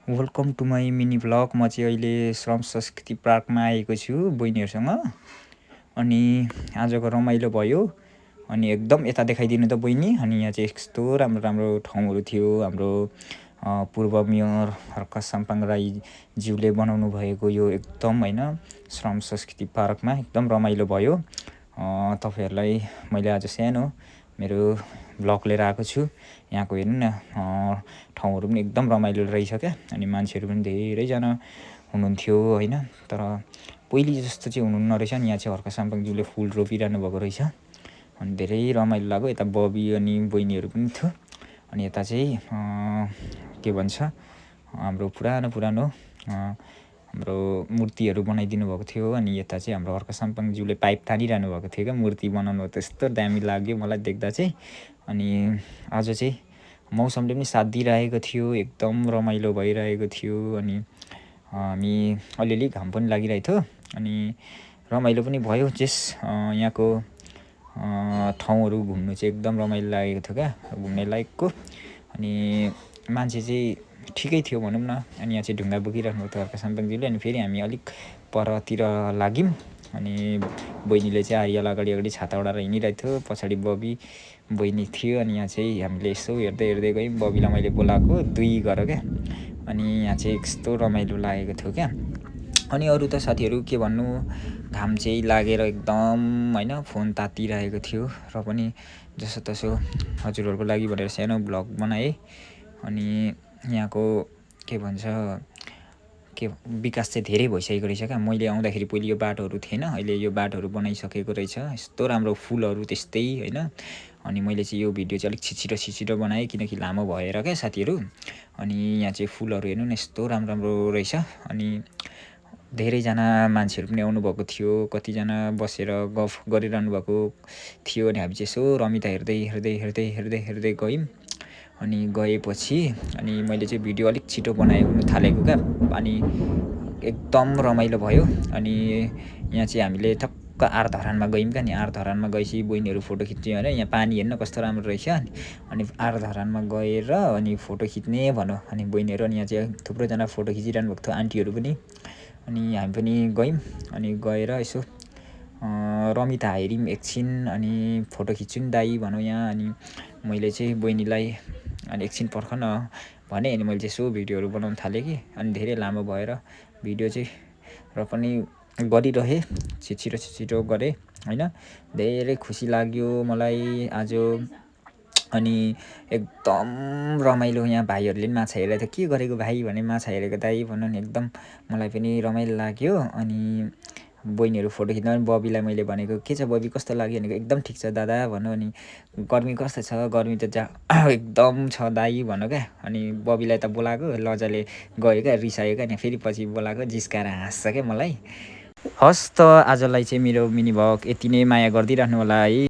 Welcome to my mini vlog. म चाहिँ अहिले श्रम संस्कृति पार्कमा आएको छु बहिनीहरूसँग। अनि आजको रमाइलो भयो। अनि एकदम यता देखाइदिनु त बहिनी। अनि यहाँ चाहिँ यस्तो राम्रो राम्रो ठाउँहरू थियो। हाम्रो पूर्व मेयर हर्क साम्पाङ राईज्यूले बनाउनु भएको यो एकदम होइन श्रम संस्कृति पार्कमा एकदम रमाइलो भयो। तपाईँहरूलाई मैले आज सानो मेरो भ्लग लिएर आएको छु। यहाँको हेर्नु न, ठाउँहरू पनि एकदम रमाइलो रहेछ क्या। अनि मान्छेहरू पनि धेरैजना हुनुहुन्थ्यो होइन। तर पहिले जस्तो चाहिँ हुनुहुन्न रहेछ नि। यहाँ चाहिँ हर्क साम्पाङज्यूले फुल रोपिरहनु भएको रहेछ। अनि धेरै रमाइलो लाग्यो। यता बबी अनि बहिनीहरू पनि थियो। अनि यता चाहिँ के भन्छ हाम्रो पुरानो हाम्रो मूर्तिहरू बनाइदिनु भएको थियो। अनि यता चाहिँ हाम्रो हर्क साम्पाङज्यूले पाइप तानिरहनु भएको थियो क्या। मूर्ति बनाउनु त्यस्तो दामी लाग्यो मलाई देख्दा चाहिँ। अनि आज चाहिँ मौसमले पनि साथ दिइरहेको थियो, एकदम रमाइलो भइरहेको थियो। अनि हामी अलिअलि घाम पनि लागिरहेको थियो। अनि रमाइलो पनि भयो। यहाँको ठाउँहरू घुम्नु चाहिँ एकदम रमाइलो लागेको थियो क्या, घुम्ने लायकको। अनि मान्छे चाहिँ ठिकै थियो भनौँ न। अनि यहाँ चाहिँ ढुङ्गा बोकिराख्नु भएको थियो हर्क साम्पाङज्यूले। अनि फेरि हामी अलिक परतिर लाग्यौँ। अनि बहिनीले चाहिँ आरियल अगाडि छाता ओढाएर हिँडिरहेको थियो। पछाडि बबी बहिनी थियो। अनि यहाँ चाहिँ हामीले यसो हेर्दै गयौँ। बबीलाई मैले बोलाएको 2 घर क्या। अनि यहाँ चाहिँ यस्तो रमाइलो लागेको थियो क्या। अनि अरू त साथीहरू के भन्नु, घाम चाहिँ लागेर एकदम होइन फोन तातिरहेको थियो। र पनि जसोतसो हजुरहरूको लागि भनेर सानो भ्लग बनाएँ। अनि यहाँको के भन्छ विकास चाहिँ धेरै भइसकेको रहेछ क्या। मैले आउँदाखेरि पहिले यो बाटोहरू थिएन, अहिले यो बाटोहरू बनाइसकेको रहेछ। यस्तो राम्रो फुलहरू त्यस्तै होइन। अनि मैले चाहिँ यो भिडियो चाहिँ अलिक छिटो बनाएँ किनकि लामो भएर क्या साथीहरू। अनि यहाँ चाहिँ फुलहरू हेर्नु न यस्तो राम्रो रहेछ। अनि धेरैजना मान्छेहरू पनि आउनुभएको थियो। कतिजना बसेर गफ गरिरहनु भएको थियो। अनि हामी चाहिँ यसो रमिता हेर्दै गयौँ। अनि गएपछि अनि मैले चाहिँ भिडियो अलिक छिटो बनाउनु थालेको क्या। अनि एकदम रमाइलो भयो। अनि यहाँ चाहिँ हामीले टक्क आरधरानमा गयौँ क्या। अनि आरधरानमा गएपछि बहिनीहरू फोटो खिच्यो अरे। यहाँ पानी हेर्न कस्तो राम्रो रहेछ। अनि आरधरानमा गएर अनि फोटो खिच्ने भनौँ। अनि बहिनीहरू अनि यहाँ चाहिँ थुप्रोजना फोटो खिचिरहनु भएको थियो, आन्टीहरू पनि। अनि हामी पनि गयौँ। अनि गएर यसो रमिता हेऱ्यौँ एकछिन। अनि फोटो खिच्छु नि दाइ भनौँ यहाँ। अनि मैले चाहिँ बहिनीलाई अनि एकछिन पर्ख न भने। अनि मैले चाहिँ यसो भिडियोहरू बनाउनु थालेँ कि। अनि धेरै लामो भएर भिडियो चाहिँ र पनि गरिरहेँ, छिटो गरेँ होइन। धेरै खुसी लाग्यो मलाई आज। अनि एकदम रमाइलो। यहाँ भाइहरूले पनि माछा हेरेको थियो। के गरेको भाइ भने माछा हेरेको दाइ भन्नु नि। एकदम मलाई पनि रमाइलो लाग्यो। अनि बहिनीहरू फोटो खिच्दा पनि बबीलाई मैले भनेको के छ बबी कस्तो लाग्यो भनेको, एकदम ठिक छ दादा भन्नु। अनि गर्मी कस्तो छ, गर्मी त एकदम छ दाइ भन्नु क्या। अनि बबीलाई त बोलाएको लजाले गयो क्या, रिसायो क्या। अनि फेरि पछि बोलाएको जिस्काएर हाँस्छ क्या मलाई। हस् त आजलाई चाहिँ मेरो मिनी भ्लग यति नै। माया गरिदिइराख्नु होला है।